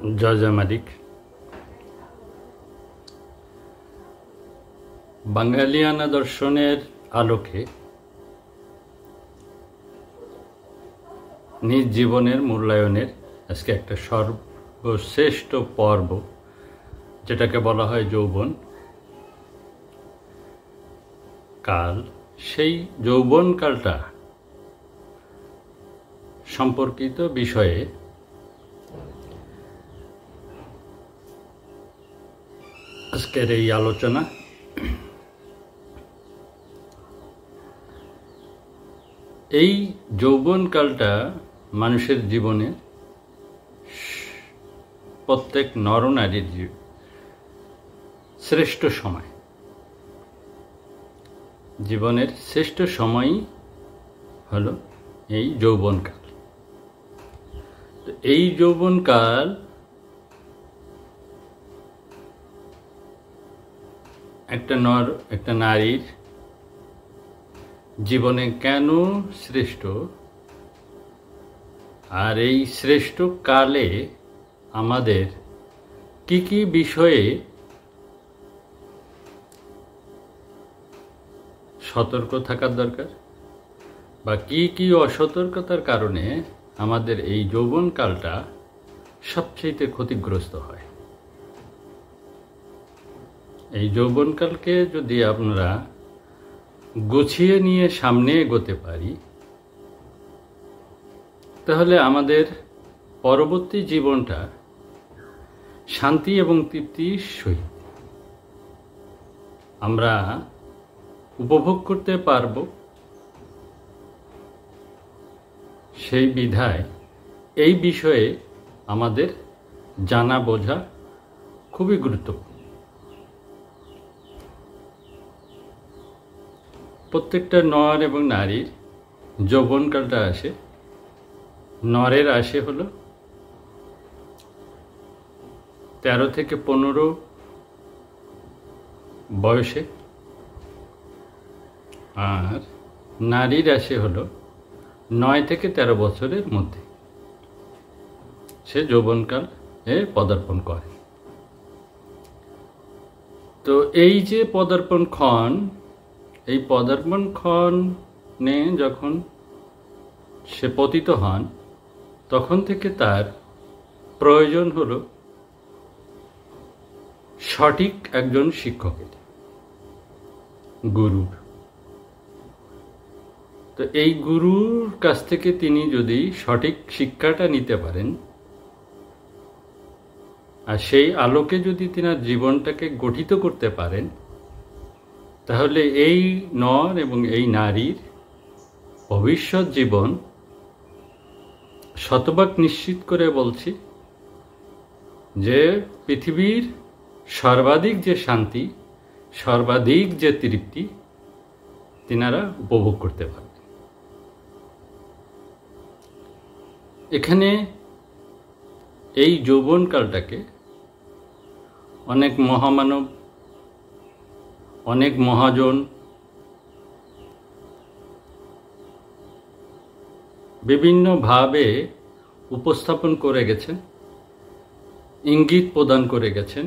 জয় মালিক। বাঙালিয়ানা দর্শনের আলোকে নিজ জীবনের মূল্যায়নের আজকে একটা সর্বশ্রেষ্ঠ পর্ব, যেটাকে বলা হয় যৌবন কাল। সেই যৌবন কালটা সম্পর্কিত বিষয়ে আজকের এই আলোচনা। এই যৌবনকালটা মানুষের জীবনে প্রত্যেক নরনারীর শ্রেষ্ঠ সময়, জীবনের শ্রেষ্ঠ সময়ই হলো এই যৌবনকাল। তো এই যৌবনকাল একটা নারীর জীবনে কেন শ্রেষ্ঠ, আর এই শ্রেষ্ঠ কালে আমাদের কি কি বিষয়ে সতর্ক থাকার দরকার, বা কি কি অসতর্কতার কারণে আমাদের এই যৌবনকালটা সবচেয়ে ক্ষতিগ্রস্ত হয়। এই যৌবনকালকে যদি আপনারা গুছিয়ে নিয়ে সামনে এগোতে পারি, তাহলে আমাদের পরবর্তী জীবনটা শান্তি এবং তৃপ্তির সহিত আমরা উপভোগ করতে পারব। সেই বিধায় এই বিষয়ে আমাদের জানা বোঝা খুবই গুরুত্বপূর্ণ। প্রত্যেকটা নর এবং নারীর যৌবনকালটা আসে, নরের আসে হলো 13 থেকে 15 বয়সে, আর নারীর আসে হলো 9 থেকে 13 বছরের মধ্যে। সে যৌবনকাল পদার্পণ করে। তো এই যে পদার্পণ ক্ষণ, এই পদার্পণ ক্ষণে যখন সে পতিত হন, তখন থেকে তার প্রয়োজন হলো সঠিক একজন শিক্ষকের, গুরুর। তো এই গুরুর কাছ থেকে তিনি যদি সঠিক শিক্ষাটা নিতে পারেন, আর সেই আলোকে যদি তিনার জীবনটাকে গঠিত করতে পারেন, তাহলে এই নর এবং এই নারীর ভবিষ্যৎ জীবন শতভাগ নিশ্চিত করে বলছি যে পৃথিবীর সর্বাধিক যে শান্তি, সর্বাধিক যে তৃপ্তি তিনারা উপভোগ করতে পারবেন। এখানে এই যৌবনকালটাকে অনেক মহামানব, অনেক মহাজন বিভিন্নভাবে উপস্থাপন করে গেছেন, ইঙ্গিত প্রদান করে গেছেন,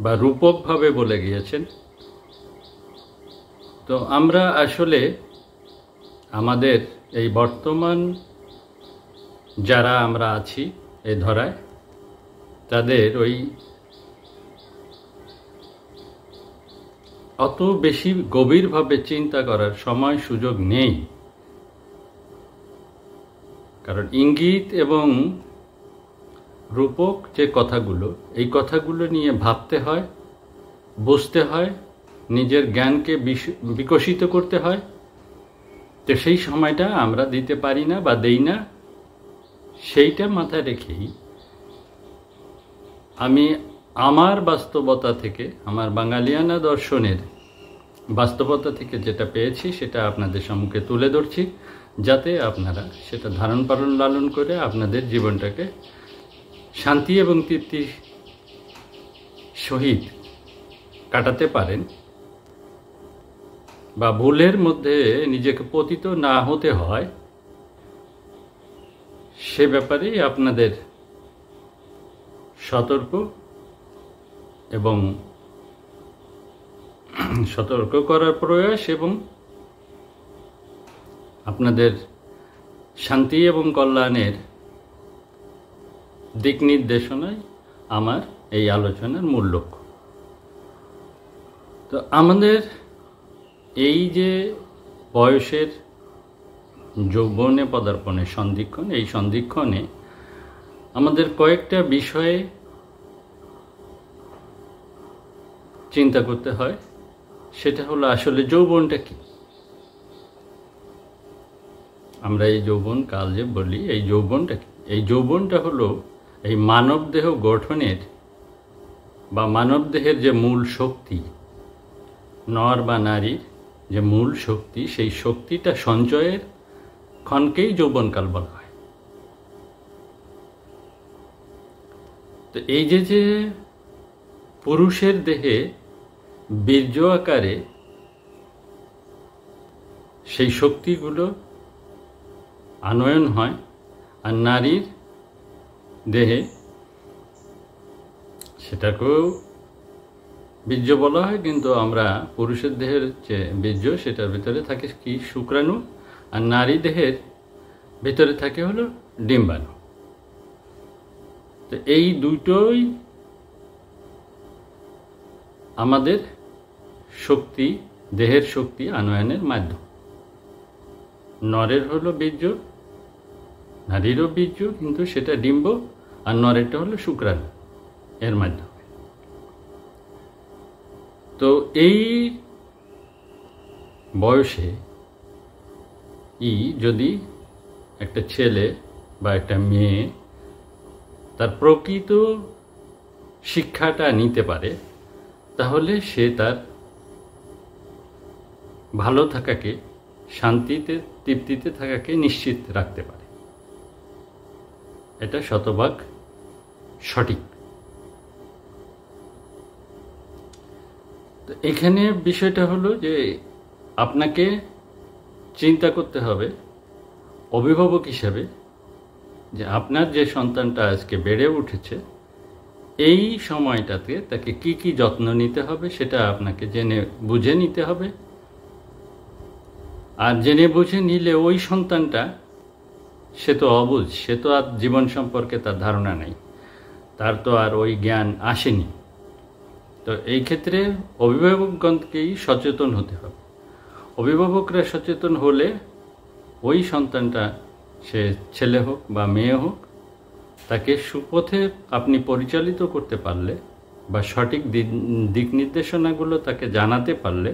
বা রূপকভাবে বলে গিয়েছেন। তো আমরা আসলে আমাদের এই বর্তমান যারা আমরা আছি এই ধরায়, তাদের ওই অত বেশি গভীরভাবে চিন্তা করার সময় সুযোগ নেই। কারণ ইঙ্গিত এবং রূপক যে কথাগুলো, এই কথাগুলো নিয়ে ভাবতে হয়, বুঝতে হয়, নিজের জ্ঞানকে বিকশিত করতে হয়। তো সেই সময়টা আমরা দিতে পারি না বা দেই না। সেইটা মাথায় রেখেই আমি আমার বাস্তবতা থেকে, আমার বাঙালিয়ানা দর্শনের বাস্তবতা থেকে যেটা পেয়েছি সেটা আপনাদের সম্মুখে তুলে ধরছি, যাতে আপনারা সেটা ধারণ পালন লালন করে আপনাদের জীবনটাকে শান্তি এবং তৃপ্তির সহিত কাটাতে পারেন, বা ভুলের মধ্যে নিজেকে পতিত না হতে হয়, সে ব্যাপারেই আপনাদের সতর্ক এবং সতর্ক করার প্রয়াস এবং আপনাদের শান্তি এবং কল্যাণের দিক নির্দেশনায় আমার এই আলোচনার মূল লক্ষ্য। তো আমাদের এই যে বয়সের যৌবনে পদার্পণের সন্ধিক্ষণ, এই সন্ধিক্ষণে আমাদের কয়েকটা বিষয়ে চিন্তা করতে হয়। সেটা হলো আসলে যৌবনটা কি। আমরা এই যৌবন কাল যে বলি, এই যৌবনটা কি? এই যৌবনটা হলো এই মানবদেহ গঠনের বা মানবদেহের যে মূল শক্তি, নর বা নারীর যে মূল শক্তি, সেই শক্তিটা সঞ্চয়ের ক্ষণকেই যৌবনকাল বলা হয়। তো এই যে পুরুষের দেহে বীর্য আকারে সেই শক্তিগুলো আনয়ন হয়, আর নারীর দেহে সেটাকেও বীর্য বলা হয়, কিন্তু আমরা পুরুষের দেহের যে বীর্য সেটার ভিতরে থাকে কি শুক্রাণু, আর নারী দেহের ভিতরে থাকে হলো ডিম্বাণু। তো এই দুটোই আমাদের শক্তি, দেহের শক্তি আনয়নের মাধ্যম। নরের হলো বীর্য, নারীরও বীর্য, কিন্তু সেটা ডিম্ব, আর নরেরটা হলো শুক্রাণু, এর মাধ্যমে। তো এই বয়সে যদি একটা ছেলে বা একটা মেয়ে তার প্রকৃত শিক্ষাটা নিতে পারে, তাহলে সে তার ভালো থাকাকে, শান্তিতে তৃপ্তিতে থাকাকে নিশ্চিত রাখতে পারে। এটা শতভাগ সঠিক। তো এখানে বিষয়টা হলো যে আপনাকে চিন্তা করতে হবে অভিভাবক হিসাবে, যে আপনার যে সন্তানটা আজকে বেড়ে উঠেছে, এই সময়টাতে তাকে কি কি যত্ন নিতে হবে সেটা আপনাকে জেনে বুঝে নিতে হবে। আর জেনে বুঝে নিলে ওই সন্তানটা, সে তো অবুঝ, সে তো আর জীবন সম্পর্কে তার ধারণা নেই, তার তো আর ওই জ্ঞান আসেনি। তো এই ক্ষেত্রে অভিভাবকগণকেই সচেতন হতে হবে। অভিভাবকরা সচেতন হলে ওই সন্তানটা, সে ছেলে হোক বা মেয়ে হোক, তাকে সুপথে আপনি পরিচালিত করতে পারলে বা সঠিক দিক নির্দেশনাগুলো তাকে জানাতে পারলে,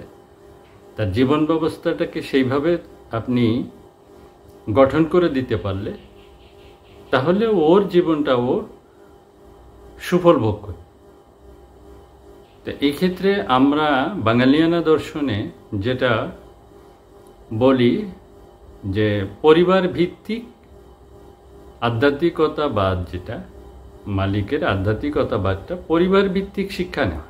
তার জীবন ব্যবস্থাটাকে সেইভাবে আপনি গঠন করে দিতে পারলে, তাহলে ওর জীবনটা ও সুফল ভোগ করে। তো এই ক্ষেত্রে আমরা বাঙালিয়ানা দর্শনে যেটা বলি যে পরিবার ভিত্তিক আধ্যাত্মিকতাবাদ, যেটা মালিকের আধ্যাত্মিকতাবাদটা পরিবার ভিত্তিক শিক্ষা নেওয়া।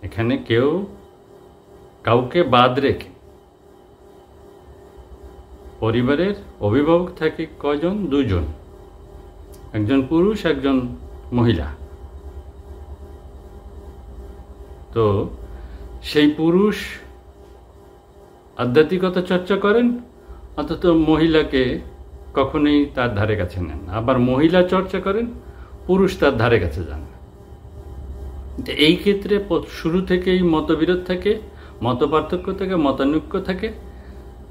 এখানে কেউ কাউকে বাদ রেখে, পরিবারের অভিভাবক থাকে কজন? দুজন, একজন পুরুষ একজন মহিলা। তো সেই পুরুষ আধ্যাত্মিকতা চর্চা করেন, অথচ মহিলাকে কখনোই তার ধারে কাছে নেন না। আবার মহিলা চর্চা করেন, পুরুষ তার ধারে কাছে যান না। এই ক্ষেত্রে শুরু থেকেই মতবিরোধ থাকে, মত পার্থক্য থাকে, মতানৈক্য থাকে।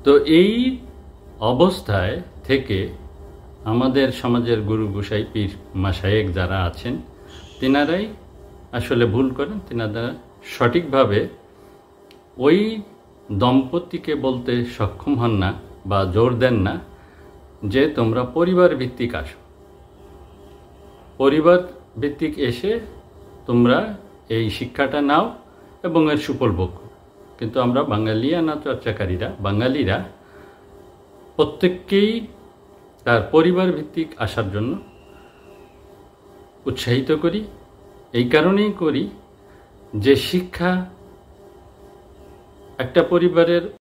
তো এই অবস্থায় থেকে আমাদের সমাজের গুরু গোসাই পীর মাশায়েখ যারা আছেন, তেনারাই আসলে ভুল করেন। তেনারা সঠিকভাবে ওই দম্পতিকে বলতে সক্ষম হন না বা জোর দেন না যে তোমরা পরিবার ভিত্তিক আসো, পরিবার ভিত্তিক এসে তোমরা এই শিক্ষাটা নাও এবং এর সুফল ভোগ। কিন্তু আমরা বাঙালিয়ানা চর্চাকারীরা, বাঙালিরা প্রত্যেককেই তার পরিবার ভিত্তিক আসার জন্য উৎসাহিত করি। এই কারণেই করি যে শিক্ষা একটা পরিবারের